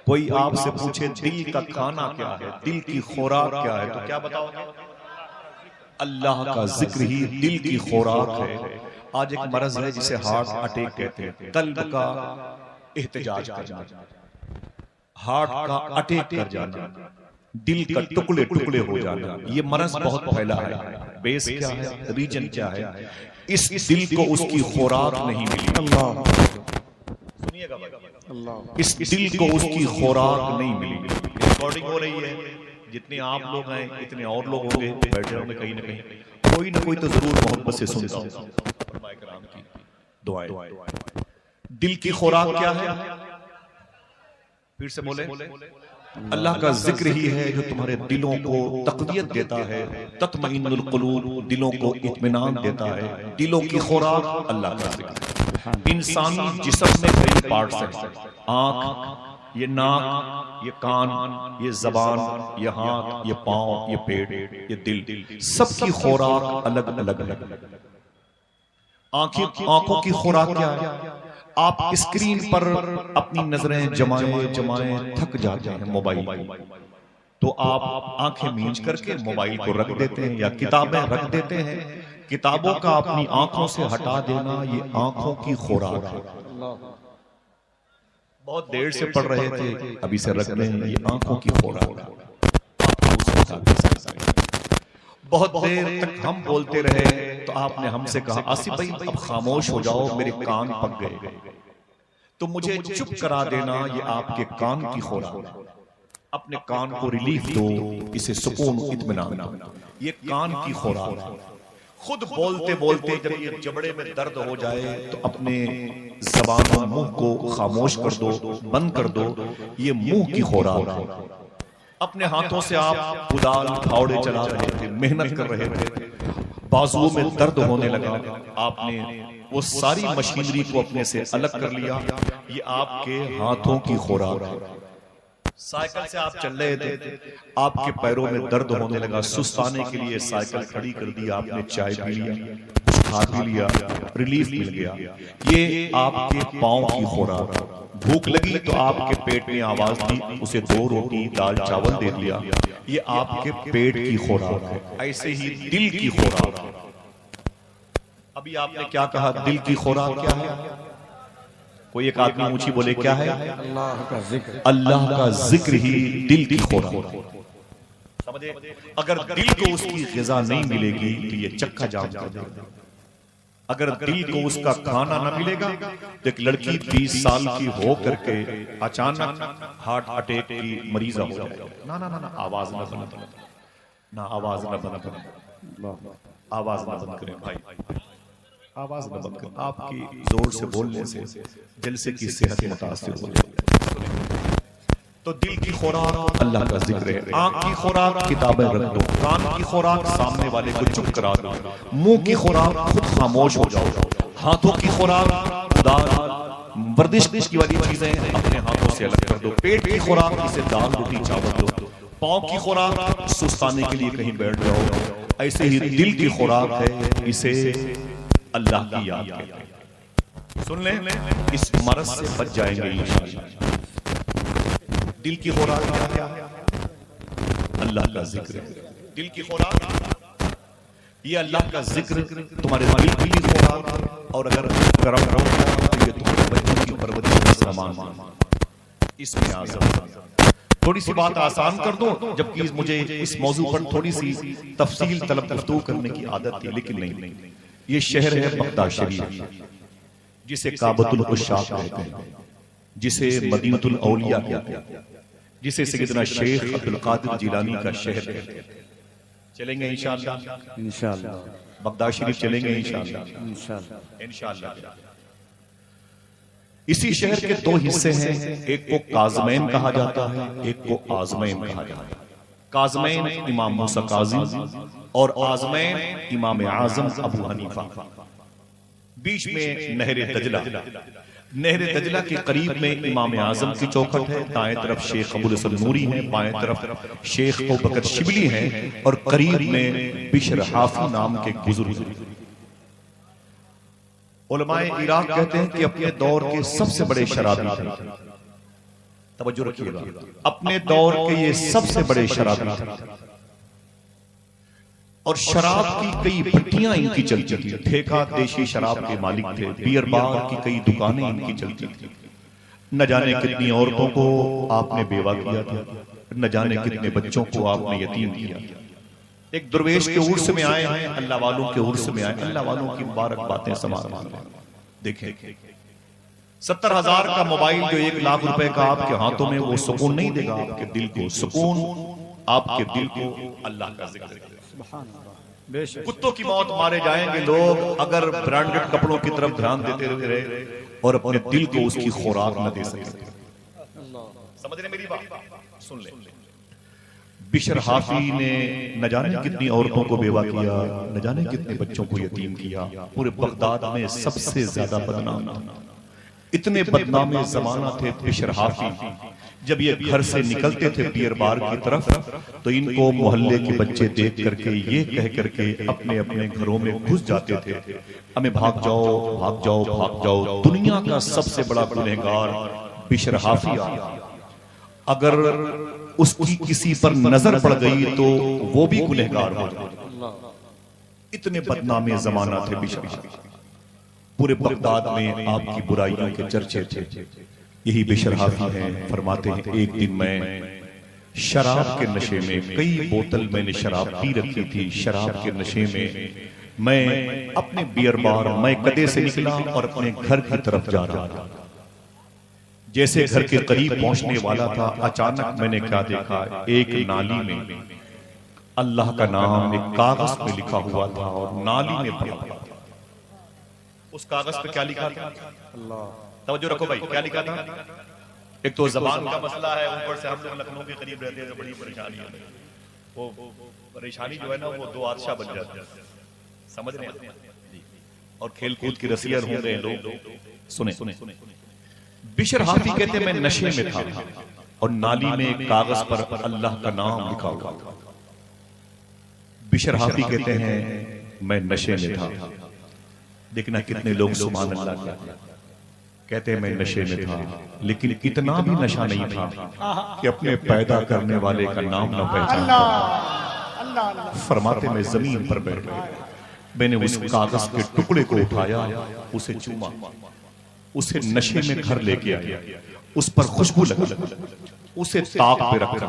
कोई आपसे पूछे दिल का खाना क्या है, दिल की खुराक क्या है, तो क्या बताओगे? अल्लाह का जिक्र ही दिल की खुराक है। आज एक मरज है जिसे हार्ट अटैक कहते हैं, कल्ब का एहतजाज करना, हार्ट का अटैक कर जाना, दिल का टुकड़े टुकड़े हो जाना। ये मरज बहुत फैला है। बेस क्या है, रीजन क्या है? इस दिल को उसकी खुराक नहीं मिली। सुनिएगा भाई, इस दिल को उसकी खुराक नहीं मिली। रिकॉर्डिंग हो रही है, जितने आप लोग हैं इतने और लोग होंगे बैठे होंगे, कहीं ना कहीं कोई ना कोई तो जरूर मोहब्बत से सुनता हूं। दुआएं। दिल की खुराक क्या है? फिर से बोले, अल्लाह का जिक्र ही है जो तुम्हारे दिलों को तक़वियत देता है। तत्मइन्नुल क़ुलूब, दिलों को इत्मीनान देता है। दिलों की खुराक अल्लाह का जिक्र। इंसानी जिस्म में कई पार्ट्स हैं, आंख, ये नाक, ये कान, ये जबान, ये हाथ, ये पांव, ये पेट, ये दिल, सबकी खुराक अलग अलग अलग। आंखों की खुराक क्या है? आप स्क्रीन पर अपनी नजरें जमाए जमाए थक जाते हैं मोबाइल को, तो आप आंखें मींच करके मोबाइल को रख देते हैं या किताबें रख देते हैं। किताबों का अपनी आंखों से हटा देना ये आंखों की खुराक है। बहुत देर से पढ़ रहे थे, अभी से रख लें, ये आंखों की खुराक है। बहुत देर तक हम बोलते रहे तो आपने हमसे कहा, आसिफ भाई अब खामोश हो जाओ, मेरे कान पक गए। तो मुझे चुप करा देना ये आपके कान की खुराक। अपने कान को रिलीफ दो, इसे सुकून इत्मीनान, ये कान की खुराक। खुद बोलते बोलते जब ये जबड़े में दर्द हो जाए तो अपने ज़बान और मुंह को खामोश कर दो, बंद कर दो, ये मुंह की खुराक है। अपने हाथों से आप कुदाल फावड़े चला रहे थे, मेहनत कर रहे थे, बाजुओं में दर्द होने लगा, आपने वो सारी मशीनरी को अपने से अलग कर लिया, ये आपके हाथों की खुराक है। साइकिल से आप चल रहे थे, आपके पैरों में दर्द होने लगा, सुस्ताने के लिए साइकिल खड़ी कर दी, आपने चाय पी लिया, कुछ खा भी लिया, रिलीफ मिल गया, ये आपके पाँव की खुराक। भूख लगी तो आपके पेट में आवाज दी, उसे 2 रोटी दाल चावल दे दिया, ये आपके पेट की खुराक है। ऐसे ही दिल की खुराक। अभी आपने क्या कहा, दिल की खुराक क्या है? कोई एक आदमी ऊंची बोले, क्या है? अल्लाह का जिक्र। अल्लाह का जिक्र ही दिल की खुराक। समझे? अगर दिल को उसकी ग़िज़ा नहीं मिलेगी तो ये चक्का जाम कर देगा। अगर दिल को उसका खाना न मिलेगा तो एक लड़की 20 साल की हो करके अचानक हार्ट अटैक की मरीजा हो जाएगी। ना ना ना, आवाज न बंद, ना आवाज न बंद करें, आवाज न बंद करें भाई, आवाज न बंद करें। आपकी जोर से बोलने से जलसे की सेहत मुतासिर हो जाएगी। तो दिल की खुराक अल्लाह का जिक्र है, आंख की खुराक किताबें रख दो, कान की खुराक सामने वाले को चुप करा दो, मुंह की खुराक खुद खामोश हो जाओ, हाथों की खुराक वर्जिश की वाली चीजें अपने हाथों से अलग कर दो, पेट की खुराक इसे दाल रोटी चावल दो, पाँव की खुराक सुस्ताने के लिए कहीं बैठ जाओ। ऐसे ही दिल की खुराक है, इसे अल्लाह की याद है। सुन लें, इस मरज से बच जाएंगे इंशाअल्लाह। दिल की खुराक क्या है? अल्लाह का जिक्र। दिल की खुराक, ये अल्लाह का जिक्र तुम्हारे दिल की खुराक। और अगर गरम हो तो ये तुम्हारे बच्चों की परवरिश का सामान। इसमें आज़म थोड़ी सी बात आसान कर दो, जबकि मुझे इस मौजू पर थोड़ी सी तफसील तलब गुफ्तगू करने की आदत थी, लेकिन नहीं। ये शहर है बगदाद शरीफ, जिसे काबतुल उश्शाक कहते हैं, जिसे मदीनतुल औलिया कहते हैं, जिसे सैयदना शेख अब्दुल कादिर जिलानी का शहर कहते हैं। चलेंगे इंशाअल्लाह, इंशाअल्लाह बगदाद शरीफ चलेंगे इंशाअल्लाह, इंशाअल्लाह। इसी शहर के 2 हिस्से हैं, एक को काज़मैन कहा जाता है, एक को आज़मैन कहा जाता है। काज़मैन इमाम मूसा काज़ी और आज़मैन इमाम आज़म अबू हनीफा। बीच में नहर दजला, नहर दजला के करीब में इमाम आज़म की चौखट है, दाएं तरफ शेख अबुल हसन नूरी है, बाएं तरफ शेख अबू बकर शिबली हैं, और करीब में बिशर हाफी नाम के बुजुर्ग। उलमाए इराक कहते हैं कि अपने दौर के सबसे बड़े शराबी थे। तवज्जो रखिएगा, अपने दौर के ये सबसे बड़े शराबी थे और शराब की कई भट्टियां इनकी चलती थी। ठेका देशी शराब के मालिक थे, बियर बार की कई दुकानें इनकी चलती थी। न जाने कितनी औरतों को आपने बेवा किया था, न जाने कितने बच्चों को आपने यतीम किया। एक दुर्वेश के उर्स में आए हैं, अल्लाह वालों के उर्स में आए, अल्लाह वालों की मुबारक बातें समा देखें। 70,000 का मोबाइल जो 1 लाख रुपए का आपके हाथों में, वो सुकून नहीं देगा आपके दिल को। सुकून आपके दिल को अल्लाह का जिक्र। कुत्तों की मौत मारे जाएंगे लोग अगर ब्रांडेड कपड़ों की तरफ ध्यान देते रहे और अपने दिल को उसकी खुराक न दे सके। समझ रहे मेरी बात? सुन ले। बिशर हाफी ने न जाने कितनी औरतों को बेवा किया, न जाने कितने बच्चों को यतीम किया। पूरे बगदाद में सबसे ज्यादा बदनाम था। इतने बदनाम जमाना थे बिशर हाफी। जब ये घर से निकलते थे बियर बार की तरफ, तो इनको मोहल्ले के बच्चे देख करके ये कह करके अपने अपने घरों में घुस जाते थे, हमें भाग जाओ भाग जाओ भाग जाओ। दुनिया का सबसे बड़ा गुनहगार बिशर हाफी। अगर उसकी किसी पर नजर पड़ गई तो वो भी गुनहगार हो जाए। इतने बदनाम जमाना थे बिशर हाफी। पूरे बगदाद में आपकी बुराइयों के चर्चे थे। यही बिशर हाफी हैं। फरमाते हैं, एक दिन मैं शराब के नशे में, कई बोतल मैंने शराब पी रखी थी, शराब के नशे में मैं अपने बियर बार मैं कदे से निकला और अपने घर की तरफ जा रहा था। जैसे घर के करीब पहुंचने वाला था, अचानक मैंने क्या देखा, एक नाली में अल्लाह का नाम एक कागज पे लिखा हुआ था और नाली में पड़ा था। उस कागज पे क्या लिखा था? अल्लाह। तवज्जो रखो भाई, क्या लिखा था? एक तो जबान का मसला है, ऊपर से हम लोग लखनऊ के करीब रहते हैं तो बड़ी परेशानी है। वो परेशानी जो है ना, वो दो आदशाह बन जाते हैं। समझ रहे हैं? और खेल कूद की रसियत हो गए लोग। सुने बिशर हाफी कहते मैं नशे में था और नाली में एक कागज पर अल्लाह का नाम लिखा हुआ था। बिशर हाफी कहते हैं मैं नशे में था। देखना कितने लोग सुभान अल्लाह कहते हैं मैं नशे में था, लेकिन इतना भी नशा नहीं था कि अपने पैदा करने वाले का नाम न पहचान। फरमाते मैं जमीन पर बैठ गया, मैंने उस कागज के टुकड़े को उठाया, उसे चूमा, उसे नशे में घर लेके आया, उस पर खुशबू लगी, उसे ताक पे रखा,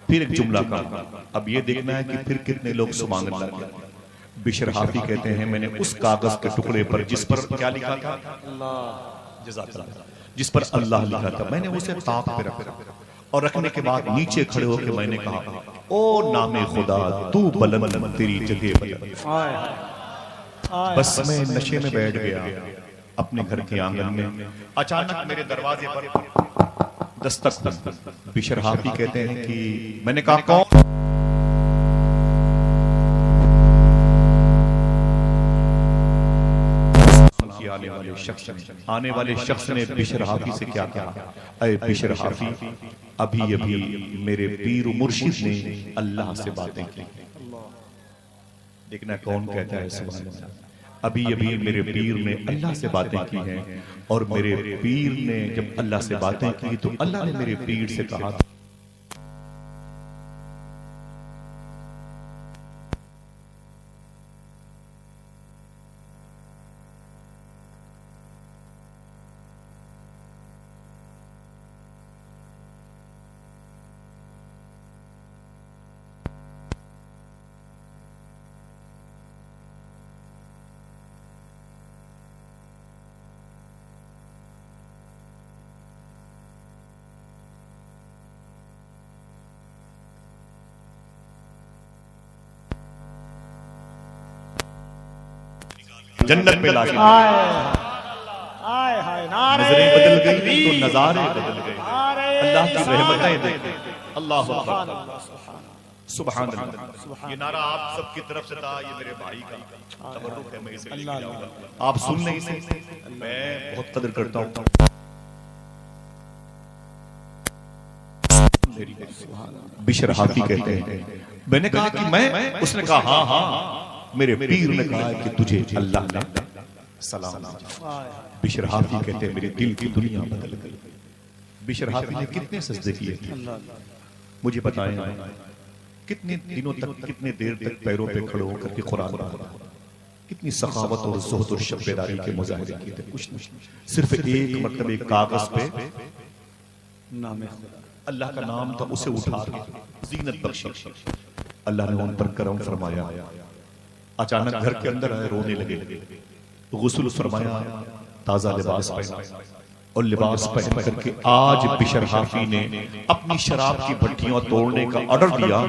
फिर एक जुमला कहा। अब ये देखना है कि फिर कितने लोग सुभान अल्लाह। बिशर हाफी कहते हैं मैंने उस कागज के टुकड़े पर, जिस पर क्या लिखा था? अल्लाह। जिस पर अल्लाह लिखा था, मैंने उसे ताक पे रखा और रखने के बाद नीचे खड़े होकर मैंने कहा, ओ नामे खुदा तू बुलंद तेरी जगह बुलंद। बस मैं नशे में बैठ गया अपने घर के आंगन में। अचानक मेरे दरवाजे पर दस्तक। बिशर हाफी कहते हैं कि मैंने कहा कौन? आने वाले शख्स ने बिशर हाफी से क्या कहा? अरे बिशर हाफी, अभी अभी मेरे पीर मुर्शिद ने अल्लाह से बातें की। देखना कौन कहता है सुभान अल्लाह। अभी अभी मेरे पीर ने अल्लाह से बातें की हैं, और मेरे पीर ने जब अल्लाह से बातें की तो अल्लाह ने मेरे पीर से कहा जन्नत में लाके नजरें बदल गई तो नजारे बदल गए। अल्लाह की रहमतें देखें। अल्लाह सुभान अल्लाह। ये नारा आप सबकी तरफ से था, ये मेरे भाई का तबर्रुक है, मैं इसे लेके जाऊंगा। आप सुन नहीं सकते, मैं बहुत कदर करता हूँ। बिशर हाफी कहते हैं मैंने कहा कि मैं, उसने कहा हाँ हाँ, मेरे पीर ने कहा कि तुझे अल्लाह ने सलाम। बिशर हाफी कहते हैं मेरे दिल की दुनिया बदल गई। बिशर हाफी ने कितने सजदे किए थे मुझे बताएं, कितने दिनों तक, कितने देर तक पैरों पे खड़े होकर के कुरान पढ़ा, कितनी सखावत और ज़ुहद और शब्बेदारी के मुजाहिरे किए थे। कुछ नहीं, सिर्फ एक मरतबे कागज पे नाम अल्लाह का नाम था, उसे उठा के जीनत बख्शी, अल्लाह ने उन पर करम फरमाया। अचानक घर के अंदर आए, रोने लगे, गुस्ल फरमाया, ताजा लिबास पहना और लिबास पहन करके आज बिशर हाफी ने अपनी शराब की भट्टियां तोड़ने का ऑर्डर दिया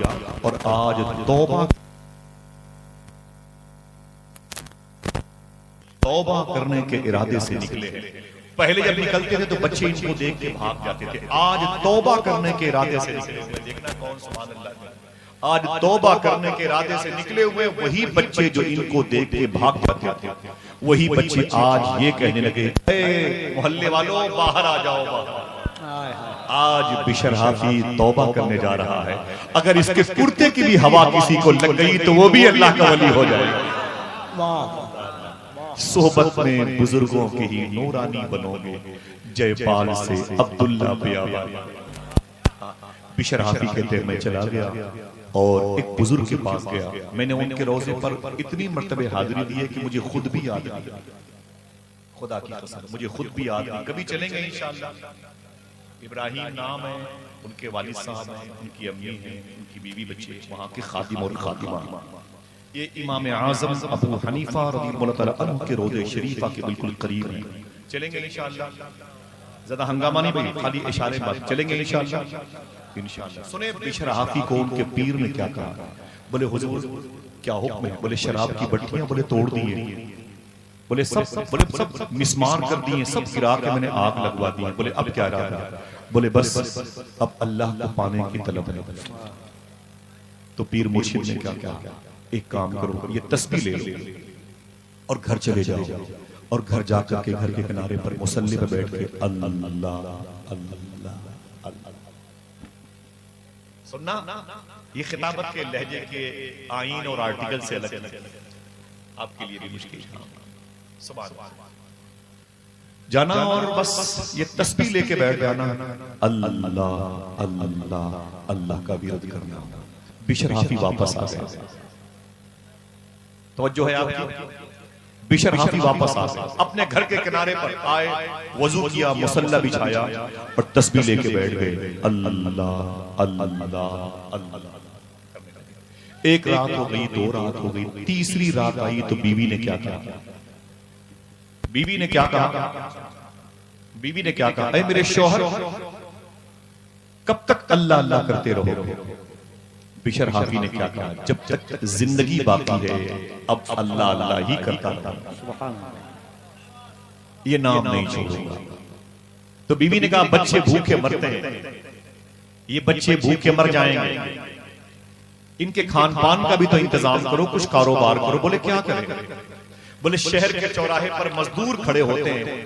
और आज तौबा करने के इरादे से निकले हैं। पहले जब निकलते थे तो बच्चे इनको देख के भाग जाते थे, आज तौबा करने के इरादे से निकले हुए, देखना कौन सुभान अल्लाह, आज तौबा करने के इरादे से निकले हुए वही बच्चे जो इनको देख के भाग जाते थे, वही बच्चे आज ये कहने लगे, मोहल्ले वालों बाहर आ जाओ, आज बिशर हाफी तौबा करने जा रहा है, अगर इसके कुर्ते की भी हवा किसी को लग गई तो वो भी अल्लाह का वली हो जाएगा। सोहबत में बुजुर्गों की ही नूरानी बनोगे, जयपाल से अब्दुल्ला बियाबा। बिशर हाफी कहते मैं चला गया और एक बुजुर्ग के पास गया, मैंने उनके रोजे पर इतनी मर्तबे हाजिरी दी है कि मुझे खुद भी याद नहीं, खुदा की कसम मुझे खुद भी याद नहीं। कभी चलेंगे इंशाअल्लाह। इब्राहिम नाम है, उनके वालिद साहब हैं, उनकी अम्मी हैं, उनकी बीवी बच्चे, वहां के खादिम और खादिमा। ये इमाम आजम अबू हनीफा रज़ियल्लाहु तआला अन्हु के रोज़े शरीफा के बिल्कुल करीब हैं। चलेंगे इंशाअल्लाह, ज्यादा हंगामा नहीं भाई, खाली इशारे बात, चलेंगे इंशाअल्लाह। सुने बिशर हाफी को उनके पीर ने क्या कहा, बोले हुजूर क्या हुक्म है, बोले शराब की भट्टियां बोले तोड़ दी है, बोले सब मिसमार कर दिए, सब गिरा के मैंने आग लगवा दी, बोले अब क्या इरादा, बोले बस अब अल्लाह को पाने की तलब है। तो पीर मुर्शिद ने क्या कहा, एक काम करो, ये तस्बीह ले लो और घर चले जाओ और घर जाकर के घर के किनारे पर मुसल्ले पे बैठ के अल्लाह अल्लाह अल्लाह। सुनना, ये खिताबत के लहजे के आईन और आर्टिकल से अलग आपके लिए भी मुश्किल है। जाना और बस ये तस्बीह लेके बैठ जाना, अल्लाह अल्लाह अल्लाह का विरद करना। बिशर हाफी वापस आ गए, तवज्जो है आपकी, बिशर हाफी वापस आ गए, अपने घर के किनारे पर आए, वजू किया, मुसल्ला बिछाया और तस्बीह लेके बैठ गए, अल्लाह अल्लाह अल्लाह। एक रात हो गई, दो रात हो गई, तीसरी रात आई तो बीवी ने क्या कहा, बीवी ने क्या कहा, बीवी ने क्या कहा, ऐ मेरे शौहर कब तक अल्लाह अल्लाह करते रहोगे। बिशर हाफी ने क्या कहा, जब तक जिंदगी बाकी है अब अल्लाह अल्लाह ही करता रहूंगा, ये नाम नहीं छोड़ूंगा। तो बीवी ने कहा बच्चे भूखे मरते हैं, ये बच्चे भूखे मर जाएंगे, इनके खान पान का भी तो इंतजाम करो, कुछ कारोबार करो। बोले क्या करें, बोले शहर के चौराहे पर मजदूर खड़े होते हैं,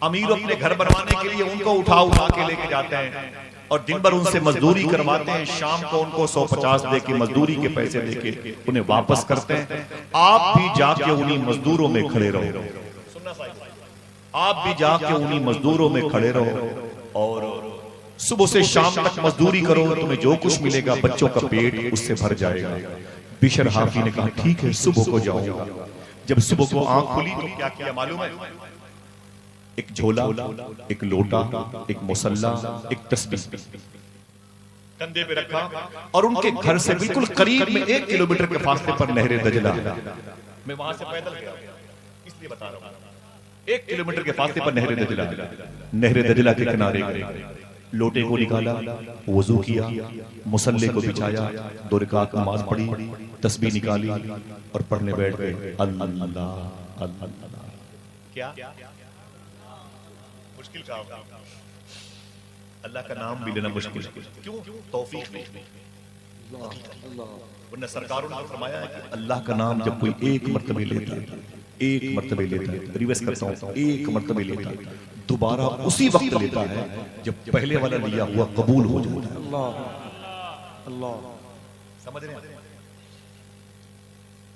अमीर अपने घर बनवाने के लिए उनको उठा उठा के लेके जाते हैं और दिन भर उनसे मजदूरी करवाते हैं, शाम को उनको 150 दे के मजदूरी के पैसे देके उन्हें वापस करते हैं। आप भी जाके उन्हीं मजदूरों में खड़े रहो, आप भी जाके उन्हीं मजदूरों में खड़े रहो और सुबह से शाम तक मजदूरी करो, तुम्हें जो कुछ मिलेगा बच्चों का पेट उससे भर जाएगा। बिशर हाफी ने कहा ठीक है सुबह को जाऊंगा। जब सुबह को आंख खुली तो क्या किया मालूम है, एक झोला, एक लोटा, एक मुसल्ला, एक तस्बीह कंधे पे रखा और उनके घर से बिल्कुल करीब में 1 किलोमीटर के फासले पर नहर दजला, मैं वहां से पैदल गया इसलिए बता रहा हूं, 1 किलोमीटर के फासले पर नहर दजला, नहर दजला के किनारे गए, लोटे को निकाला, वजू किया, मुसल्ले को बिछाया, 2 रकात नमाज पढ़ी, तस्बीह निकाली और पढ़ने बैठ गए, अल्लाह अल्लाह। क्या मुश्किल काम, अल्लाह का नाम भी लेना मुश्किल, क्यों, तौफीक नहीं, वरना सरकारों ने फरमाया है कि अल्लाह का नाम जब कोई एक मर्तबे लेता है, एक मर्तबे लेता है, रिवर्स करता हूं, एक मर्तबे लेता है, दोबारा उसी वक्त लेता है जब पहले वाला लिया हुआ कबूल हो जाता है। अल्लाह अल्लाह, समझ रहे हैं?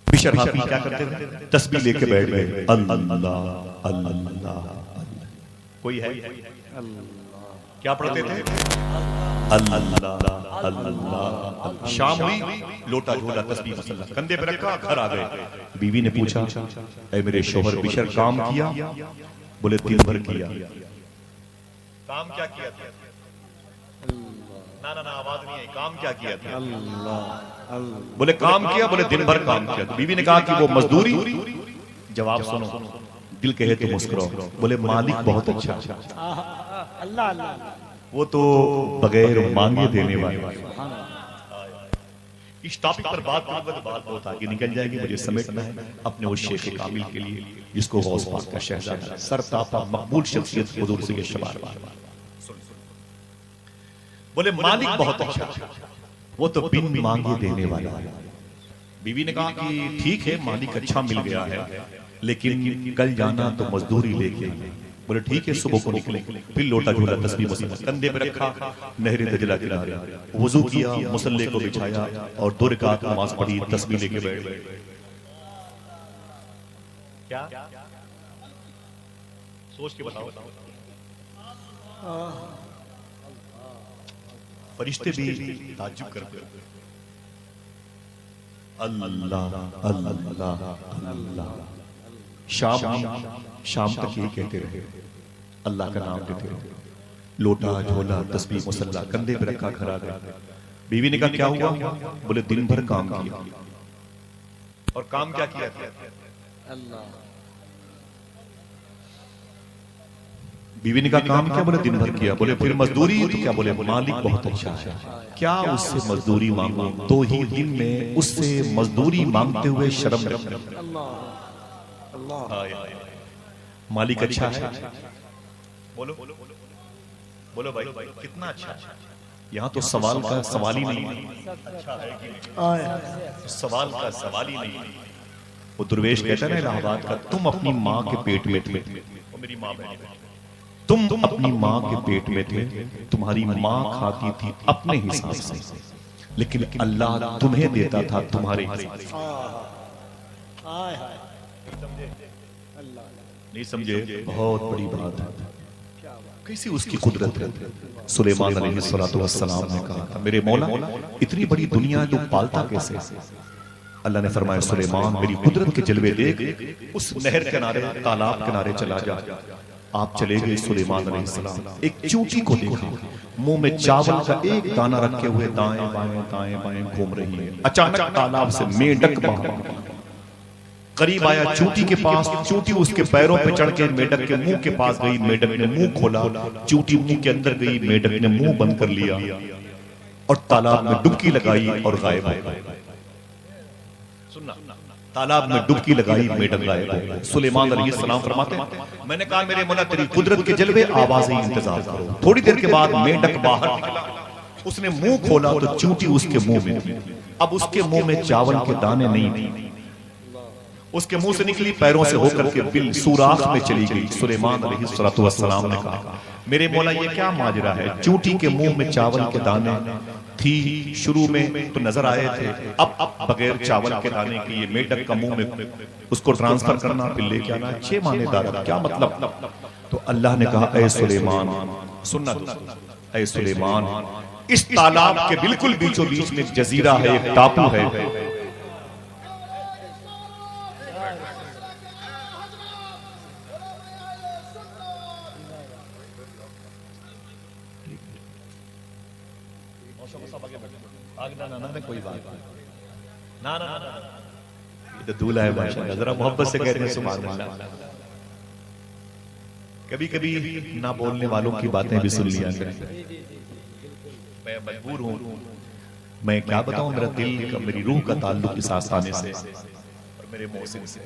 बिशर हाफी क्या करते थे, तस्बीह लेके बैठ गए, अल्लाह अल्लाह। कोई है क्या पढ़ते थे? अल्लाह अल्लाह। शाम हुई, लोटा झोला तस्बीह मसल्ला कंधे पे रखा, घर आ गए। बीवी ने पूछा, ऐ मेरे शोहर बिशर काम किया? बोले दिन भर किया। काम क्या किया था? ना ना ना आवाज नहीं आई। काम क्या किया था? अल्लाह। बोले काम किया? बोले दिन भर काम किया। तो बीवी ने कहा कि वो मजदूरी? जवाब सुनो, दिल कहे तो मुस्कुराओ। बोले मालिक बहुत अच्छा, अल्लाह अल्लाह, वो तो बगैर मांगे देने वाला। इस टॉपिक पर बात करूंगा तो बात बहुत आगे निकल जाएगी। मुझे समेटना है अपने उस शेख कामिल के लिए जिसको गौस पाक का शहजादा सरतापा मकबूल शख्सियत हुजूर से ये शबार। बोले मालिक बहुत अच्छा, वो तो बिन मांगे देने वाला है। बीवी ने कहा कि ठीक है मालिक अच्छा मिल गया है, लेकिन कल जाना तो मजदूरी लेके। बोले ठीक है सुबह को निकले। फिर लोटा झोला तस्बीह मसल्ला कंधे पे रखा, नहर दजला किनारे वुजू किया, मुसल्ले को बिछाया और 2 रकात नमाज पढ़ी, तस्बीह लेके बैठ गए। क्या सोच के बताओ। फरिश्ते भी ताज्जुब करते हैं। अल्लाह अल्लाह अल्लाह। शाम तक यही कहते रहे, अल्लाह का नाम लेते रहे। लोटा झोला तस्बीह मुसल्ला कंधे पे रखा, घर आ गया। बीवी ने कहा क्या हुआ? बोले दिन भर काम किया। और काम क्या किया था? अल्लाह। बीवी ने कहा काम क्या? बोले दिन भर किया। बोले फिर मजदूरी? तो क्या? बोले मालिक बहुत अच्छा है, क्या उससे मजदूरी मांगो? तो ही दिन में उससे मजदूरी मांगते हुए शर्म रखना। मालिक अच्छा है। बोलो बोलो भाई कितना अच्छा है। यहाँ तो सवाल का सवाल ही नहीं, सवाल का सवाल ही नहीं। वो दुर्वेश कहता है ना इलाहाबाद का, तुम अपनी माँ के पेट में थे, मेरी माँ बहनी, तुम अपनी माँ के पेट में थे, तुम्हारी माँ खाती थी अपने हिसाब से, लेकिन अल्लाह तुम्हें देता था तुम्हारे हिसाब से। नहीं समझे? बहुत बड़ी बात है। कैसी उसकी कुदरत है। सुलेमान अलैहिस्सलातु वस्सलाम ने कहा था, मेरे मौला इतनी बड़ी दुनिया तू पालता कैसे? अल्लाह ने फरमाया, सुलेमान मेरी कुदरत के जलवे देख, उस नहर किनारे तालाब किनारे चला जा। आप चले गए सुलेमान अलैहिस्सलाम, एक चूंटी को देखा, मुंह में चावल का एक दाना रखे हुए दाएं बाएं घूम रही है। अचानक तालाब से मेंढक बाहर करीब आया, चूंटी के पास, चूंटी उसके पैरों पे चढ़ के मेंढक के मुंह के पास गई। मेंढक ने मुंह खोला, चूंटी मुंह के अंदर गई, मेंढक ने मुंह बंद कर लिया और तालाब में डुबकी लगाई और गायब हो गई। सुनना, तालाब में डुबकी लगाई, मेंढक गायब हो गई। सुलेमान अलैहिस्सलाम फरमाते हैं, मैंने कहा मेरे मौला तेरी कुदरत के जलवे, आवाज ही इंतजार करो। थोड़ी देर के बाद मेंढक बाहर निकला, उसने मुंह खोला तो चूंटी उसके मुंह में थी। अब उसके मुंह में चावल के दाने नहीं थे, उसके मुंह से निकली, पैरों से होकर के बिल सुराख में चली गई। सुलेमान अलैहिस्सलातु वस्सलाम ने कहा, मेरे मौला ये क्या माजरा है? चूंटी के मुंह में चावल के दाने थी, शुरू में तो नजर आए थे, अब बगैर चावल के दाने की ये मेंढक का मुंह में उसको ट्रांसफर करना, फिर लेके आना, 6 माने दारा, क्या मतलब? तो अल्लाह ने कहा, ऐ सुलेमान सुनना, ऐ सुलेमान इस तालाब के बिल्कुल बीचों बीच में एक जजीरा है, एक टापू है। कोई बात ना ना ना, ये तो दूल्हा है माशाअल्लाह, जरा मोहब्बत से कहते हैं सुभान अल्लाह। कभी कभी ना बोलने वालों की बातें भी सुन लिया करें। मैं मजबूर हूँ, मैं क्या बताऊं, मेरा दिल का, मेरी रूह का ताल्लुक इस आस्थाने से और मेरे मोहसिन से।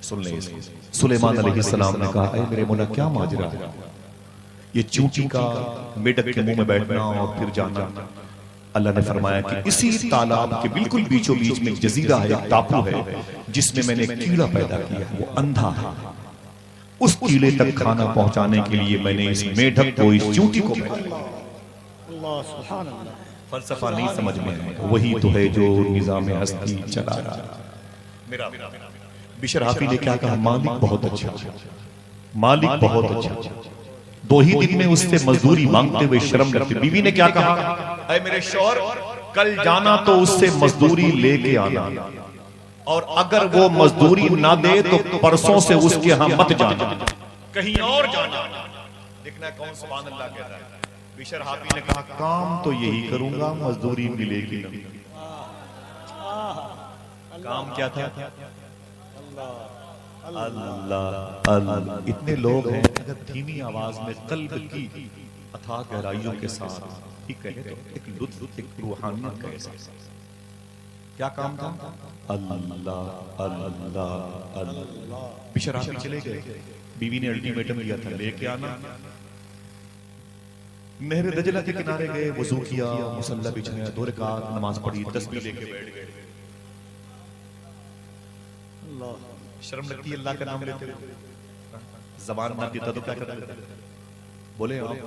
सुन ले इसको। सुलेमान अलैहिस्सलाम ने कहा, मेरे मौला क्या माजरा है? ये चूंटी का मेंढक के मुंह में बैठना और फिर जाना। अल्लाह ने फरमाया कि इसी तालाब के बिल्कुल बीचों बीच में एक जजीरा है, एक टापू है, जिसमें मैंने एक कीड़ा पैदा किया, वो अंधा है। उस कीड़े तक खाना पहुंचाने के लिए मैंने इस मेंढक को, इस चूंटी को फलसफा नहीं समझ में आया, वही तो है जो निजाम हस्ती चला रहा। बिशर हाफी ने क्या कहा? मालिक बहुत अच्छा, मालिक बहुत अच्छा। 2 ही दिन में उससे मजदूरी मांगते हुए शर्म लगती। बीवी ने क्या कहा, अरे मेरे शौहर, कल जाना तो उससे मजदूरी लेके आना, और अगर वो मजदूरी ना दे तो परसों से उसके यहां मत जाना, कहीं और जाना। देखना कौन सुभान अल्लाह कहता है। बिशर हाफी ने कहा, काम तो यही करूंगा, मजदूरी मिलेगी नहीं। काम क्या था? अल्लाह अल्लाह। इतने लोग हैं, अगर धीमी आवाज में कल्ब की अथाह गहराइयों के साथ ही कहे तो एक लुत्फ, एक रूहानियत कह सकते। क्या काम था? अल्लाह अल्लाह अल्लाह। बिशर हाफी चले गए। बीवी ने अल्टीमेटम दिया था, लेके आना। नहर दजला के किनारे गए, वजू किया, मुसल्ला बिछाया, 2 रकात नमाज पढ़ी, तस्बीह लेके बैठ गए। शर्म लगती है अल्लाह का नाम लेते हुए? ज़बान ना देता तो क्या करते? बोले आप।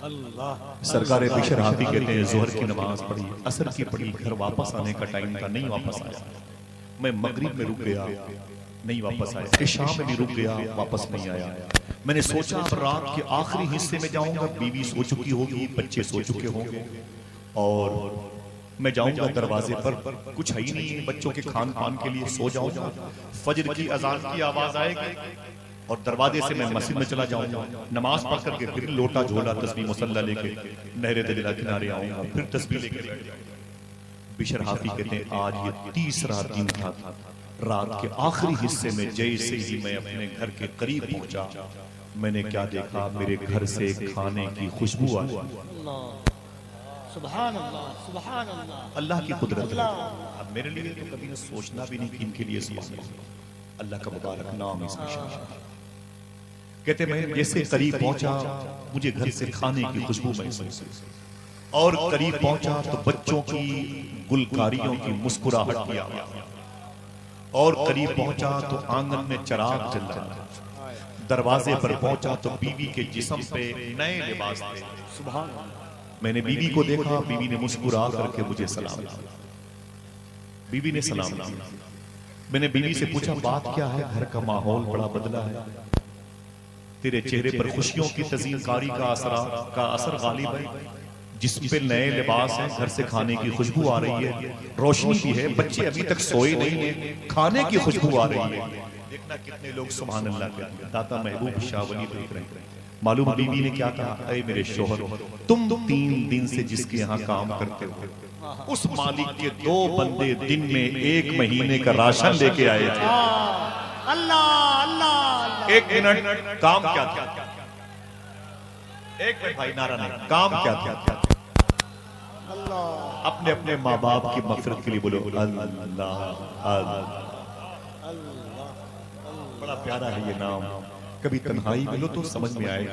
अल्लाह। सरकार बिशर हाफी कहते हैं, जोहर की नमाज पढ़ी, असर की पढ़ी, घर वापस आने का टाइम था, नहीं वापस आया। मैं मगरिब में रुक गया, नहीं वापस आया। इशा में भी रुक गया, वापस नहीं आया। मैंने सोचा अब रात के आखिरी हिस्से में जाऊंगा, बीवी सो चुकी होगी, बच्चे सो चुके होंगे, और मैं जाऊंगा दरवाजे पर, कुछ है ही नहीं बच्चों के खान पान के लिए, सो जाऊंगा। फजर की अजान की आवाज आएगी और दरवाजे से मैं मस्जिद में चला जाऊंगा, नमाज पढ़ करके फिर लोटा झोला तस्बीह मुसल्ला लेके नहरे दजला किनारे आऊंगा, फिर तस्बीह लेके बैठ जाऊंगा। बिशर हाफी कहते हैं, आज ये 3रा दिन था। रात के आखिरी हिस्से में जैसे ही मैं अपने घर के करीब पहुंचा, मैंने क्या देखा, मेरे घर से खाने की खुशबू आई। सुभान अल्लाह, सुभान अल्लाह। अल्लाह की कुदरत है। अब मेरे लिए तो कभी सोचना भी नहीं कि इनके लिए सुभान अल्लाह, अल्लाह का मुबारक नाम इसमें शामिल। कहते मैं जैसे करीब पहुंचा, मुझे घर से खाने की खुशबू महसूस हुई, और करीब पहुंचा तो बच्चों की गुलकारियों की मुस्कुराहट की आवाज, और करीब पहुंचा तो आंगन में चिराग जल रहा। दरवाजे पर पहुंचा तो बीवी के जिस्म पे नए लिबास थे। सुभान। मैंने बीवी को देखा, बीवी ने मुस्कुरा करके मुझे सलाम दिया। बीवी ने सलाम दिया। मैंने बीवी से पूछा, बात क्या है? घर का माहौल बड़ा बदला है, तेरे चेहरे पर खुशियों की तज़ीनकारी का असर गालिब है, जिसम पे नए लिबास हैं, घर से खाने की खुशबू आ रही है, रोशनी भी है, बच्चे अभी तक सोए नहीं है, खाने की खुशबू आ रही है। देखना कितने लोग सुभान अल्लाह कहते हैं। दाता महबूब शाह वली देख रहे हैं। मालूम बीवी ने क्या कहा, अरे मेरे शोहर, तुम 3 दिन से जिसके यहाँ काम करते हो, उस मालिक के 2 बंदे दिन में 1 महीने का राशन लेके आए थे। अल्लाह अल्लाह। 1 मिनट, काम क्या था? 1 मिनट भाई, नारा नहीं, काम क्या था? अपने अपने माँ बाप की मगफिरत के लिए बोलो अल्लाह अल्लाह। बड़ा प्यारा है ये नाम। कभी तन्हाई मिलो तो समझ में आएगा।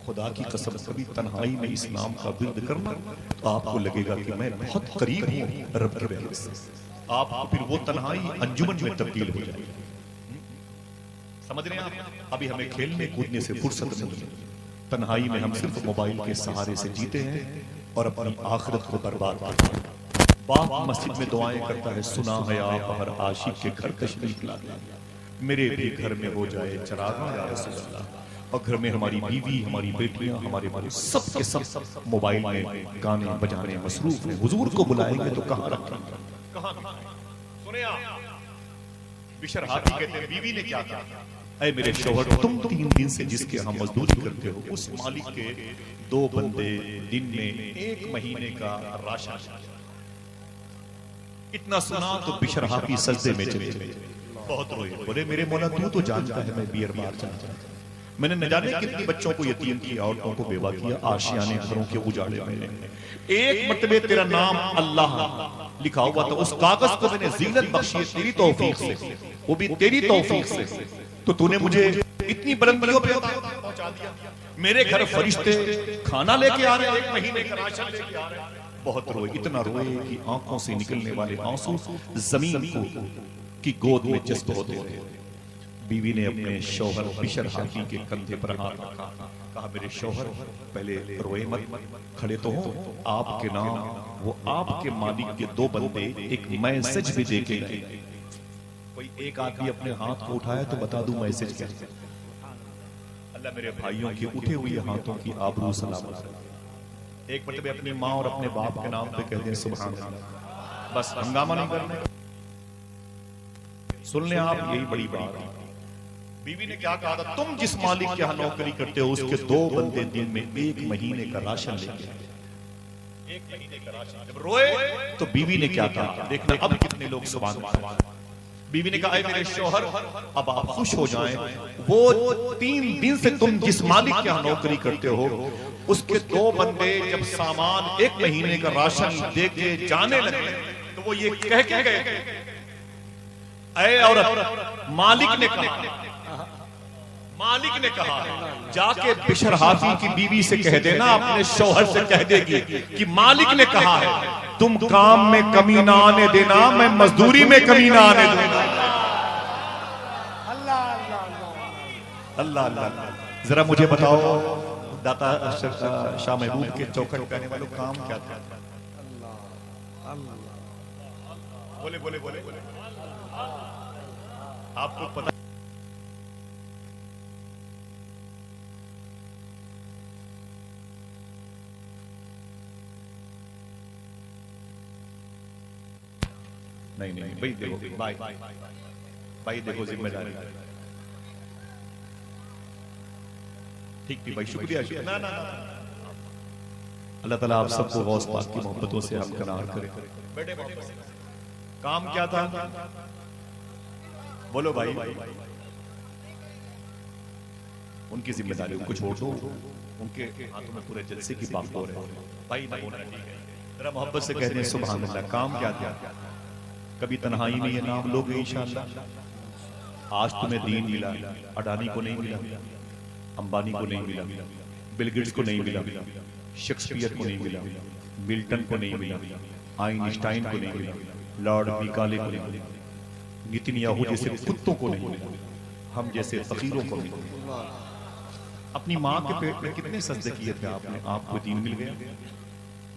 खुदा की कसम, कभी तन्हाई में इस नाम का विर्द करना तो आपको लगेगा कि मैं बहुत करीब हूँ रब के रहमत से। आपको फिर वो तन्हाई अंजुमन में तब्दील हो जाएगी। समझ रहे हैं आप? अभी हमें खेलने कूदने से फुर्सत नहीं है। तन्हाई में हम सिर्फ मोबाइल के सहारे से जीते हैं और अपनी आखिरत को बर्बाद करते हैं। बाप मस्जिद में दुआएं करता है, सुना है आप हर आशिक के घर तशरीफ लाए, मेरे भी घर में हो जाए चिराग या रसूल अल्लाह। और घर में हमारी बीवी, हमारी बेटियां, हमारे सब के सब मोबाइल में गाने बजाने मसरूफ हैं। हुजूर को बुलाएंगे तो कहाँ रखेंगे? कहाँ? सुने आप, बिशर हाफी कहते हैं, बीवी ने क्या कहा, ऐ मेरे शौहर, तुम 3 दिन से जिसके यहाँ मजदूरी करते हो, उस मालिक के 2 बंदे दिन में 1 महीने का राशन। इतना सुना तो बिशर हाफी सजदे में चले गए, बहुत रोए। बोले मेरे मौला, तू तो जानता है मैं बियर बार चलता, मैंने न जाने कितने बच्चों को यतीम किया, औरतों को बेवा किया, आशियाने घरों के उजाड़े मैंने। एक मर्तबे तेरा नाम अल्लाह लिखा हुआ था, उस कागज को मैंने ज़ीनत बख्शी तेरी तौफीक से, वो भी तेरी तौफीक से, तो तूने मुझे इतनी बुलंदियों पे पहुंचा दिया। मेरे घर फरिश्ते खाना लेके आ रहे, 1 महीने का राशन लेके आ रहे। बहुत रोए, इतना रोए कि आंखों से निकलने वाले आंसू जमीन को की गोद में जज्ब होते थे। बीवी ने अपने शौहर बिशर हाफी के कंधे पर हाथ रखा, कहा मेरे शौहर, पहले रोए मत, खड़े तो हो, आपके नाम वो आपके मालिक के 2 बंदे एक मैसेज भी दे के गए। कोई कोई एक आदमी अपने हाथ को उठाया तो बता दूं मैसेज क्या है। अल्लाह मेरे भाइयों के उठे हुए हाथों की आबरू सलामत रखे। एक मरतबे अपनी माँ और अपने बाप के नाम पे कहते हैं सुभान अल्लाह। बस हंगामा नहीं करना। सुन लें आप, यही बड़ी बात है। बीवी ने क्या कहा था, तुम जिस मालिक के यहाँ नौकरी करते हो उसके 2 बंदे दिन में 1 महीने का राशन लेके आए। 1 महीने का राशन। जब रोए तो बीवी ने क्या कहा, देखना अब कितने लोग सुभान अल्लाह। बीवी ने कहा, मेरे शौहर अब आप खुश हो जाएं, वो 3 दिन से तुम जिस मालिक के यहाँ नौकरी करते हो उसके 2 बंदे जब सामान 1 महीने का राशन देके जाने लगे तो वो ये कह के गए, ऐ औरत, मालिक ने कहा जाके बिशर हाफी की बीवी से कह देना, अपने शौहर से कह देगी कि मालिक ने कहा है तुम काम में कमी ना आने देना, मैं मजदूरी में कमी ना आने दूंगा। अल्लाह अल्लाह। जरा मुझे बताओ दाता शाह महबूब के चौखट करने वालों काम क्या था? बोले बोले बोले बोले आपको पता? नहीं नहीं भाई देखो, भाई देखो जिम्मेदारी ठीक थी भाई, शुक्रिया शुक्रिया। ना अल्लाह ताला आप सबको गौस पाक की मोहब्बतों से हम कनार करे। बेटे काम क्या था? बोलो भाई। उनकी जिम्मेदारी उनको छोड़ दो, उनके हाथों में पूरे जलसे की बात हो रही है भाई। ना होना ठीक है, जरा मोहब्बत से कहते हैं सुभान अल्लाह। काम क्या था? कभी तन्हाई में ये नाम लोगे इंशाअल्लाह। आज तुम्हें दीन मिला, अडानी को नहीं मिला, अंबानी को नहीं मिला, बिल गेट्स को नहीं मिला, शेक्सपियर को नहीं मिला, मिल्टन को नहीं मिला, आइंस्टाइन को नहीं मिला, लॉर्ड मेकाले को नहीं मिला, नेतन्याहू जैसे कुत्तों को नहीं मिला, हम जैसे फकीरों को नहीं मिला। अपनी माँ के पेट में कितने सजदे किए थे आपने, आपको दीन मिल गया।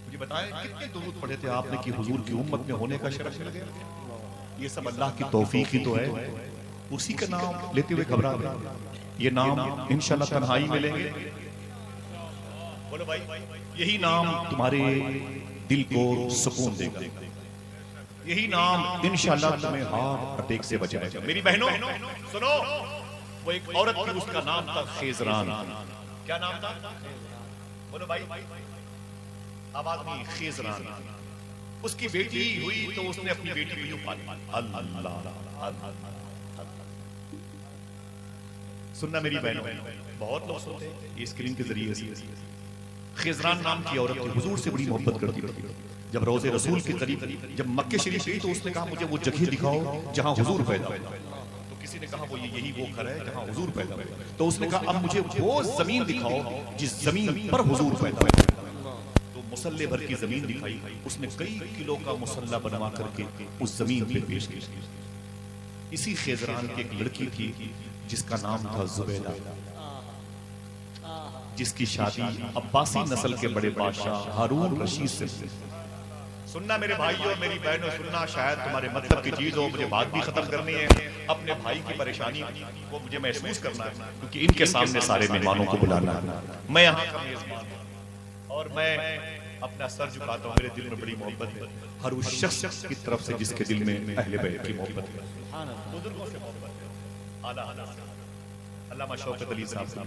मुझे बताएं कितने दुरूद पढ़े थे आपने कि हुजूर की उम्मत में होने का शरफ मिल गया। ये सब अल्लाह की तौफीक ही तो है। उसी का नाम लेते हुए घबरा गए। ये नाम इंशाल्लाह तन्हाई में लेंगे। बोलो भाई, यही नाम तुम्हारे दिल को सुकून देगा। यही नाम इंशाल्लाह तुम्हें हार्ट अटैक से बचाएगा। मेरी बहनों सुनो, वो एक औरत थी, उसका नाम था खेजरान। क्या नाम था? बोलो भाई, आवाज नहीं। खेजरान। उसकी बेटी हुई तो उसने अपनी बेटी भी पाली। अल्लाह। सुनना मेरी बहनों, बहुत लोग सुनते हैं ये स्क्रीन के जरिए से। खेजरान नाम की औरत थी, हुजूर से बड़ी मोहब्बत करती थी। जब रोज़े रसूल के करीब जब मक्के शरीफ गई तो उसने कहा मुझे वो जगह दिखाओ जहां हुजूर पैदा हुए। तो किसी ने कहा वो यही वो घर है जहां हुजूर पैदा हुए। तो उसने कहा अब मुझे वो जमीन दिखाओ जिस जमीन पर हुजूर पैदा हुए। तो मुसल्ले भर की जमीन दिखाई। उसने कई किलो का मुसल्ला बनवा करके उस जमीन पे पेश किया। इसी खेजरान की एक लड़की थी जिसका नाम था जुबैदा, जिसकी शादी अब्बासी नस्ल के बड़े बादशाह हारून रशीद से। सुनना मेरे भाइयों, मेरी बहनों, सुनना, शायद तुम्हारे मतलब की चीज हो। मुझे बात भी खत्म करनी है। अपने भाई की परेशानी को मुझे महसूस करना है, क्योंकि इनके सामने सारे मेहमानों को बुलाना है। मैं यहाँ का मेजबान हूं और मैं अपना सर झुकाता हूँ। मेरे दिल में बड़ी मोहब्बत है हर उस शख्स की तरफ से जिसके दिल में अहले बैत की मोहब्बत है, बुजुर्गों से मोहब्बत है। आला अल्लामा शौकत अली साहब से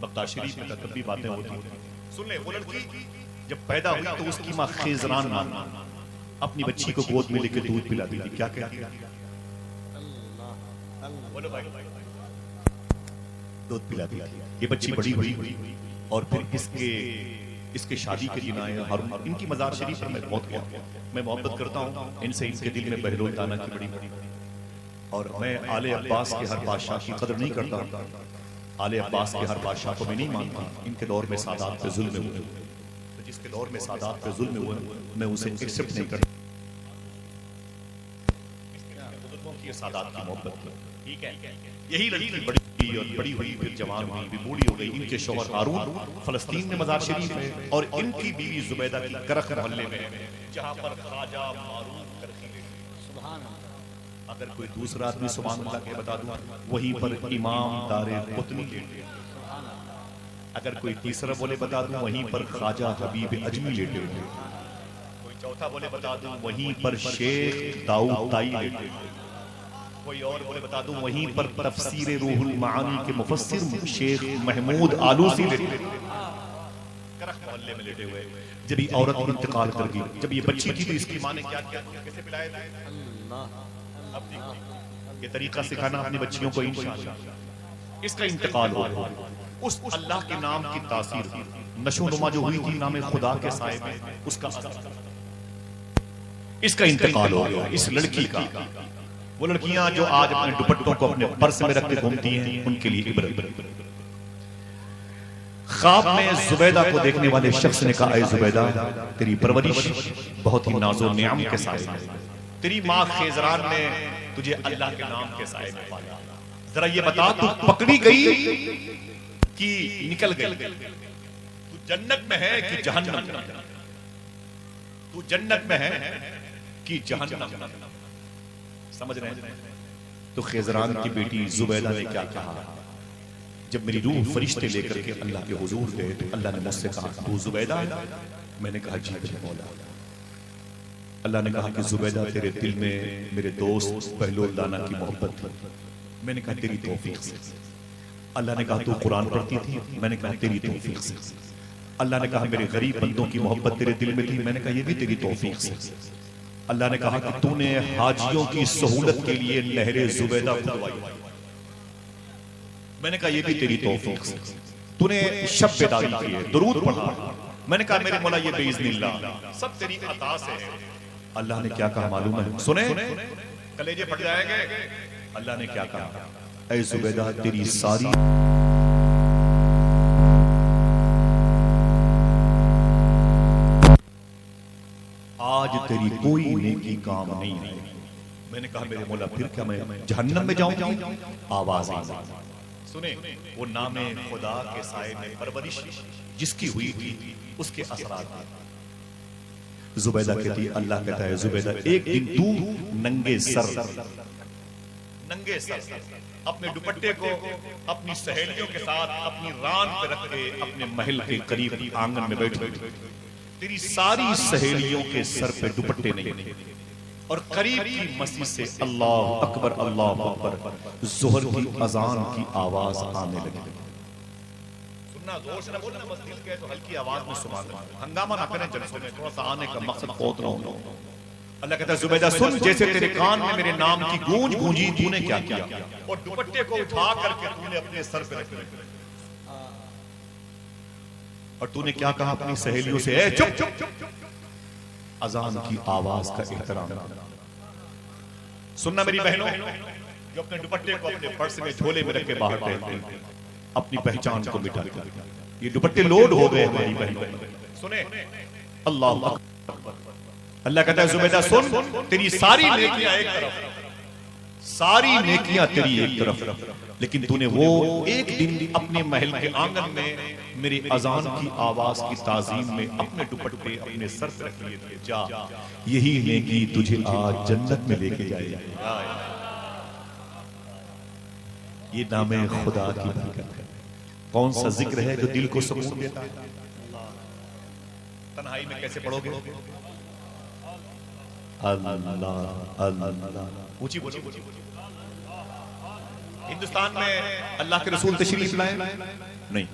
बक्ता शरीफ में तब भी बातें होती। सुन ले, वो लड़की जब पैदा हुई तो उसकी माँ खेजरान नाम अपनी बच्ची को गोद में लेकर दूध पिलाती थी। क्या कहती है? बोलो भाई, दूध पिलाती थी। ये बच्ची बड़ी हुई और फिर इसके शादी के दिन आए हारून। इनकी मजार शरीफ पर मैं बहुत गया, मैं मोहब्बत करता हूँ इनसे। इनके दिल में बहलोल दाना की बड़ी और मैं आले अब्बास के हर बादशाह की कदर नहीं करता। आले अब्बास के हर बादशाह को मैं नहीं मानता। इनके दौर में सादात पे जुल्म हुए, तो जिसके दौर में सादात पे जुल्म हुए मैं उसे एक्सेप्ट नहीं करता। बुजुर्गों की सादात की मोहब्बत, ठीक है। यही लड़की बड़ी और बड़ी हुई, फिर जवान हुई, फिर बूढ़ी हो गई। इनके शौहर हारून फलस्तीन में मजार शरीफ है और इनकी बीवी जुबैदा की करख मोहल्ले में, जहां पर ख्वाजा मारूफ करखी। सुभान अगर कोई दूसरा आदमी सुभान अल्लाह के बता दूं, वहीं पर इमाम दारे कुतनी लेटे। अगर कोई तीसरा बोले बता दूं, वहीं पर ख्वाजा हबीब अजमी लेटे। कोई चौथा बोले बता दूं, वहीं पर शेख दाऊद ताई लेटे। कोई और बोले बता दूं, वहीं पर तफसीर रूहुल मानी के मुफस्सिर शेख महमूद आलूसी लेटे। करख मोहल्ले में लेटे हुए। जब ये औरत इंतकाल कर गई, जब ये बच्ची थी तो इसकी माँ ने क्या किया, कैसे पिलाए थे? अब देखो, ये तरीका सिखाना अपनी बच्चियों को इंशाअल्लाह। इसका इंतकाल हो गया। उस अल्लाह के नाम की तासीर नशोनुमा जो हुई थी नाम खुदा के साए में, उसका इसका इंतकाल हो गया। इस लड़की का, वो लड़कियां जो आज अपने दुपट्टों को अपने पर्स में रख के घूमती हैं, उनके लिए इबरत। ख्वाब में जुबैदा को देखने वाले शख्स ने कहा, ऐ जुबैदा, तेरी परवरिश बहुत ही नाज़ो नियाम के साए में, तेरी माँ खेजरान ने तुझे अल्लाह के नाम के साए में पाया। जरा ये बता, तू पकड़ी गई कि निकल गई? तू जन्नत में है कि जहन्नम में? तू जन्नत में है कि जहन्नम में? समझ रहे हैं? तो खेजरान की बेटी जुबैदा ने क्या कहा, जब मेरी रूह फरिश्ते लेकर के अल्लाह के हुजूर गए तो अल्लाह ने मुझसे कहा, तू जुबैदा है? मैंने कहा, जी मेरे मौला। अल्लाह ने कहा कि जुबैदा, तेरे दिल में मेरे दोस्त बहलोल दाना की मोहब्बत थी। मैंने कहा, तेरी तौफीक से। अल्लाह ने कहा, तू कुरान पढ़ती थी? मैंने कहा, तेरी तौफीक से। अल्लाह ने कहा, मेरे गरीब बंदों की मोहब्बत तेरे दिल में थी? मैंने कहा, ये भी तेरी तौफीक से। अल्लाह ने कहा कि तूने हाजियों की सहूलत के लिए नहरे जुबैदा खुदवाई। मैंने कहा, ये भी तेरी तौफीक से। तूने शब बेदारी की है, दुरूद पढ़ा। मैंने कहा, मेरे मौला, ये बेइज़्निल्लाह सब तेरी अता से है। अल्लाह ने क्या कहा मालूम है? सुने, कलेजे फट जाएंगे। अल्लाह ने क्या कहा, ऐ जुबैदा, तेरी सारी आज तेरी कोई नेकी काम नहीं है। मैंने कहा, मेरे मौला, फिर क्या मैं जहन्नम में जाऊंगी? आवाज आई, सुने, वो नामे खुदा के साए में परवरिश जिसकी हुई थी उसके असरात। जुबैदा कहती, अल्लाह कहता है, जुबैदा, एक दिन तू नंगे सर अपने दुपट्टे को अपनी सहेलियों के साथ अपनी रान पे रख के अपने महल के करीब आंगन में बैठी। तेरी सारी सहेलियों के सर पे दुपट्टे नहीं, और करीब की मस्जिद से अल्लाह अकबर अल्लाह अकबर जोहर की अजान की आवाज आने लगी। सुनना, जोर से ना बोलना, मस्जिद गए तो हल्की आवाज में सुभान अल्लाह, हंगामा ना करें जलसों में, थोड़ा सा आने का मकसद बहुत रहा हूं। अल्लाह कहता है, जुबैदा सुन, जैसे तेरे कान में मेरे नाम की गूंज गूंजी, तूने क्या किया? और दुपट्टे को उठा करके तूने अपने सर पे रख लिया, और तूने क्या कहा अपनी सहेलियों से, ए चुप चुप चुप, अजान की आवाज का एहतराम। सुनना मेरी बहनों, जो अपने दुपट्टे को अपने पर्स में झोले में रख के बाहर रहते हैं, अपनी पहचान को मिटाते हैं। ये दुपट्टे लोड हो गए हमारी बहनों। सुने, अल्लाह अल्लाह कहता है, जुबैदा सुन, तेरी सारी नेकियां एक तरफ, सारी नेकियां तेरी एक तरफ, लेकिन तूने वो एक दिन अपने महल के आंगन में मेरी अजान की आवाज की ताजीम में अपने दुपट्टे अपने सर पे रख लिए थे। जा, यही नेकी तुझे आज जन्नत में लेके जाएगी। ये नामे खुदा की बरकत है। कौन सा जिक्र है जो दिल को सुकून देता है? तन्हाई में कैसे पढ़ोगे? अल्लाह अल्लाह, ऊंची ऊंची। हिंदुस्तान में अल्लाह के रसूल तशरीफ लाए? नहीं।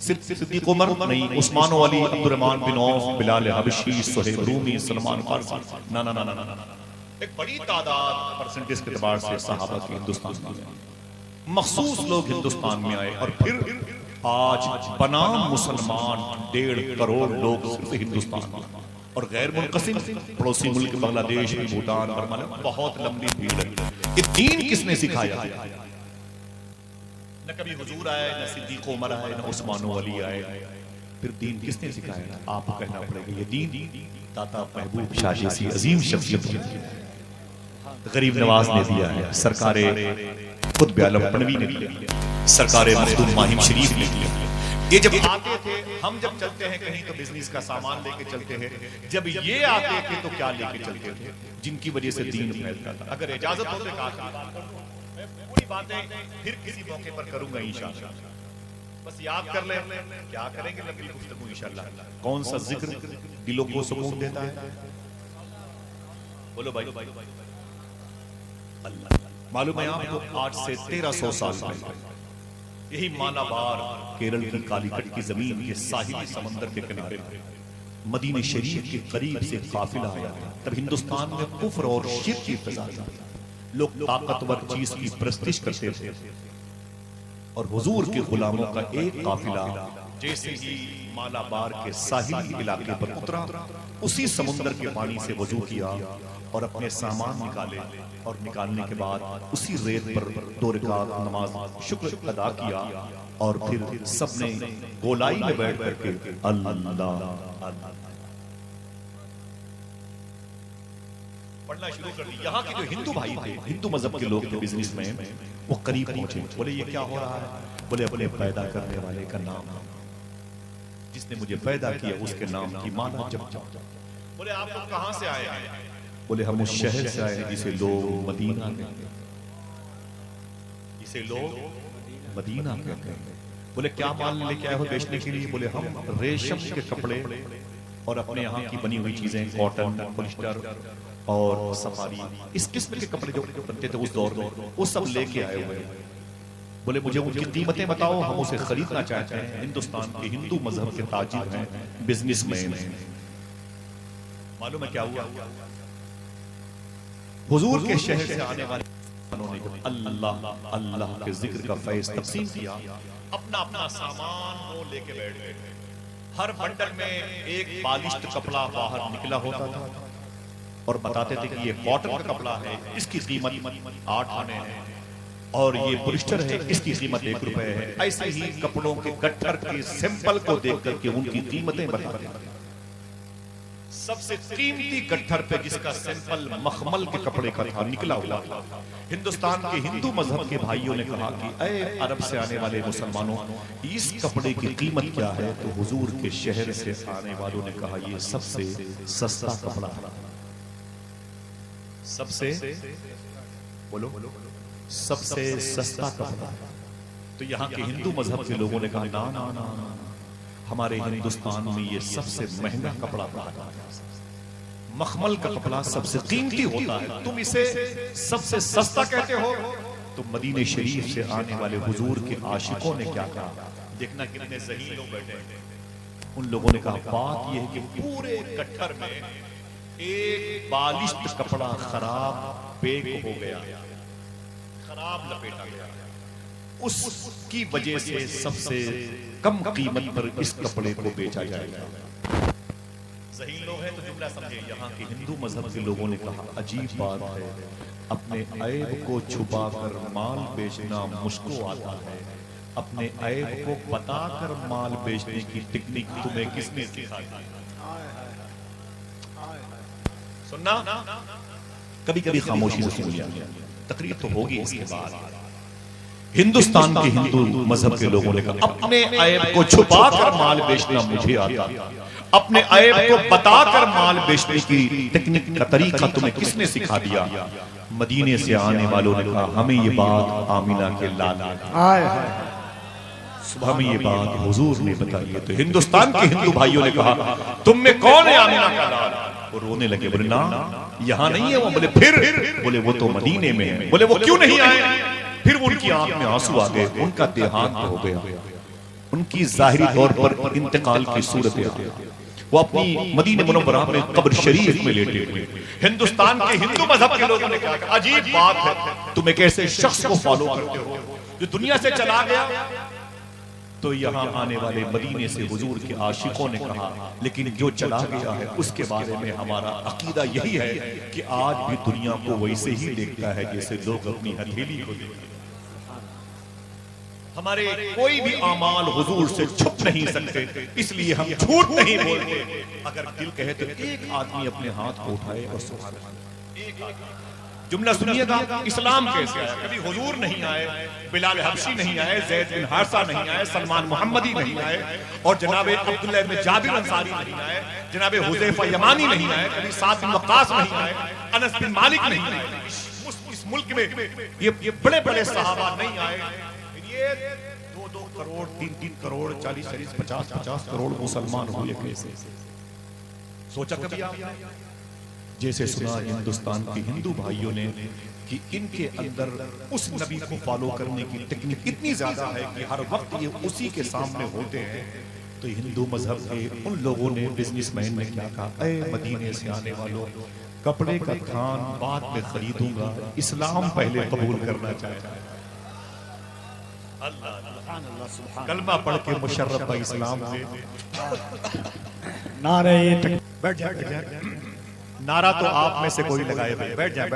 सिद्दीक उमर नहीं, Usman Ali, Abdurrahman bin Auf, Bilal Habshi, Suhaib Rumi, Salman Farsi, ना ना ना ना ना, एक बड़ी तादाद परसेंटेज के एतबार से सहाबा के हिंदुस्तान में आए। मखसूस लोग हिंदुस्तान में आए, और फिर आज बनाम मुसलमान 1.5 करोड़ लोग सिर्फ हिंदुस्तान में, और गैर मुनक़सिम पड़ोसी मुल्क बांग्लादेश, भूटान, बर्मा, बहुत लंबी भीड़ है। ये दीन किसने सिखाया? न कभी हुजूर आए, न सिद्दीक उमर आए, न उस्मान अली आए, फिर दीन किसने सिखाया? आपको कहना पड़ेगा, ये दीन दाता महबूब शाह जैसी अजीम शख्सियत गरीब नवाज ने दिया है, सरकारे खुद आलम पनवी ने दिया, सरकारे मखदूम माहिम शरीफ ने दिया, ये जब आते थे, हम जब चलते हैं कहीं तो बिजनेस का सामान लेके चलते हैं, जब ये आते थे तो क्या लेके चलते थे, जिनकी वजह से दीन फैलता था। अगर इजाजत हो तो कहा मैं पूरी बातें फिर किसी मौके पर करूंगा इंशाअल्लाह, बस याद कर ले, क्या करेंगे लंबी गुफ्तगू इंशाअल्लाह। कौन सा जिक्र दिलों को सुकून देता है, बोलो भाई। अल्लाह। मालूम है आपको, आज से 1300 साल पहले यही मालाबार केरल की कालीकट की जमीन के साहिली समंदर के किनारे मदीने शरीफ के करीब से काफिला आया था। तब हिंदुस्तान में कुफ्र और शिर्क की फजा थी, लोग ताकतवर चीज की प्रस्तिश करते थे, और हुजूर के गुलामों का एक काफिला जैसे ही मालाबार के साहिली इलाके पर उतरा, उसी समुद्र के पानी से वजू किया और अपने सामान निकाले, और निकालने के बाद उसी रेत पर 2 रकात नमाज शुक्र अदा किया, और फिर सबने गोलाई में बैठ करके अल्लाह पढ़ना शुरू कर दी। यहाँ के जो हिंदू भाई थे, हिंदू मजहब के लोग थे बिजनेस में, वो करीब पहुंचे, बोले ये क्या हो रहा है, बोले अपने पैदा करने वाले का नाम, जिसने मुझे पैदा किया उसके नाम की माला जप। बोले आप लोग कहां से आए हैं, बोले हम उस शहर से आए हैं जिसे लोग मदीना कहते हैं, जिसे लोग मदीना कहते हैं। बोले क्या माल लेके आए हो बेचने के लिए, बोले हम रेशम के कपड़े और अपने यहाँ की बनी हुई चीजें, कॉटन, पॉलिस्टर और सफारी, इस किस्म के कपड़े जो बनते थे उस दौर में, वो सब लेके आए हुए हैं। बोले मुझे उनकी कीमतें बताओ, हम उसे खरीदना चाहते हैं। हिंदुस्तान के हिंदू मजहब के ताजिर हैं, बिजनेसमैन हैं। मालूम है क्या हुआ, हुजूर के शहर से आने वाले ने अल्लाह अल्लाह के जिक्र का फैज़ तकसीम किया, अपना अपना सामान वो लेके बैठ गए। हर बंडल में एक पॉलिश्ड कपड़ा बाहर निकला होता था, और बताते थे कि ये कॉटन का कपड़ा है, इसकी कीमत 8 आने है, और ये पॉलिस्टर है, इसकी कीमत 1 रुपए है। ऐसे ही कपड़ों के गट्ठर के सैंपल को देख करके उनकी कीमतें बताते थे। सबसे कीमती गट्ठर पे जिसका सैंपल मखमल के कपड़े का था, निकला हुआ था। हिंदुस्तान के हिंदू मजहब के भाइयों ने कहा कि अरे अरब से आने वाले मुसलमानों, इस कपड़े की कीमत क्या है, तो हुजूर के शहर से आने वालों ने कहा ये सबसे सस्ता कपड़ा है, सबसे बोलो सबसे सस्ता कपड़ा। तो यहाँ के हिंदू मजहब के लोगों ने कहा ना ना ना, हमारे हिंदुस्तान में ये सबसे महंगा कपड़ा पड़ा, मखमल का कपड़ा सबसे कीमती होता है, तुम इसे सबसे सस्ता कहते हो। तो मदीने शरीफ से आने वाले हुजूर के आशिकों ने क्या कहा, देखना कितने ज़हीन लोग बैठे हैं। उन लोगों ने कहा बात यह है कि पूरे गट्ठर में एक पॉलिश्ड कपड़ा खराब पैक हो गया, खराब लपेटा गया, उसकी वजह से सबसे कम कीमत पर इस कपड़े को बेचा जाएगा। ज़हीन लोग हैं तो जुमला समझे। यहाँ के हिंदू मजहब के लोगों ने कहा अजीब बात है, अपने ऐब को छुपाकर माल बेचना मुश्किल आता है, अपने ऐब को बताकर माल बेचने की टेक्निक तुम्हें किसने सिखाई? सुनना, कभी कभी खामोशी से सुन लिया, तकरीर तो होगी इसके बाद। हिंदुस्तान के हिंदू मजहब के लोगों ने कहा अपने ऐब को छुपाकर माल बेचना मुझे आता, अपने ऐब को बताकर माल बेचने की टेक्निक का तरीका तुम्हें किसने सिखा दिया? मदीने से आने वालों ने कहा हमें ये बात आमिना के लाल सुबह में ये बात हुजूर ने बताई है। तो हिंदुस्तान के हिंदू भाइयों ने कहा तुम में कौन है आमिना का लाल? वो रोने लगे, बोले ना यहाँ नहीं है वो। बोले फिर? बोले वो तो मदीने में है। बोले वो क्यों नहीं आए? फिर उनकी आंख में आंसू आ गए, उनका देहांत हो गया, उनकी जाहिरी तौर पर इंतकाल की सूरत आ गई। वो अपनी मदीने मुनव्वरा में कब्र शरीफ में लेटे हुए। हिंदुस्तान के हिंदू मजहब के लोगों ने कहा अजीब बात है, तुम एक ऐसे शख्स को फॉलो करते हो जो दुनिया से चला गया। तो यहाँ आने वाले मदीने से हुजूर के आशिकों ने कहा लेकिन जो चला गया है उसके बारे में हमारा अकीदा यही है कि आज भी दुनिया को वैसे ही देखता है जैसे लोग अपनी हथेली को देखते हैं। हमारे कोई भी अमाल हुजूर से छुप नहीं सकते, इसलिए हम झूठ नहीं बोलते। अगर दिल कहे तो एक आदमी अपने हाथ को उठाए और सुभान अल्लाह, एक आदमी जुमला सुनिएगा, इस्लाम कैसे आया। कभी हुजूर नहीं आए, बिलाल हबशी नहीं आए, ज़ैद बिन हारिसा नहीं आए, सलमान मोहम्मदी नहीं आए, और जनाब अब्दुल्लाह इब्न जाबिर अंसारी नहीं आए, जनाब हुज़ैफा यमानी नहीं आए, कभी साद बिन वक्कास नहीं आए, अनस बिन मालिक नहीं आए। इस मुल्क में ये बड़े बड़े सहाबा नहीं आए। ये 2-2 करोड़ 3-3 करोड़ 40-40 50-50 करोड़ मुसलमान हुए कैसे? सोचा कभी आप? जैसे सुना हिंदुस्तान के हिंदू भाइयों ने कि इनके अंदर उस नबी को फॉलो करने की टेक्निक इतनी ज्यादा है कि हर वक्त ये उसी के सामने होते हैं। तो हिंदू मजहब के उन लोगों ने, बिजनेसमैन ने क्या कहा, ऐ मदीने से आने वालों, कपड़े का थान बाद में खरीदूंगा, इस्लाम पहले कबूल करना चाहता है। अल्लाह, कलमा पढ़ के मुशर्रफ भाई इस्लाम से नारे बैठ जा। नारा तो आप में से कोई लगाए, बैठ जा।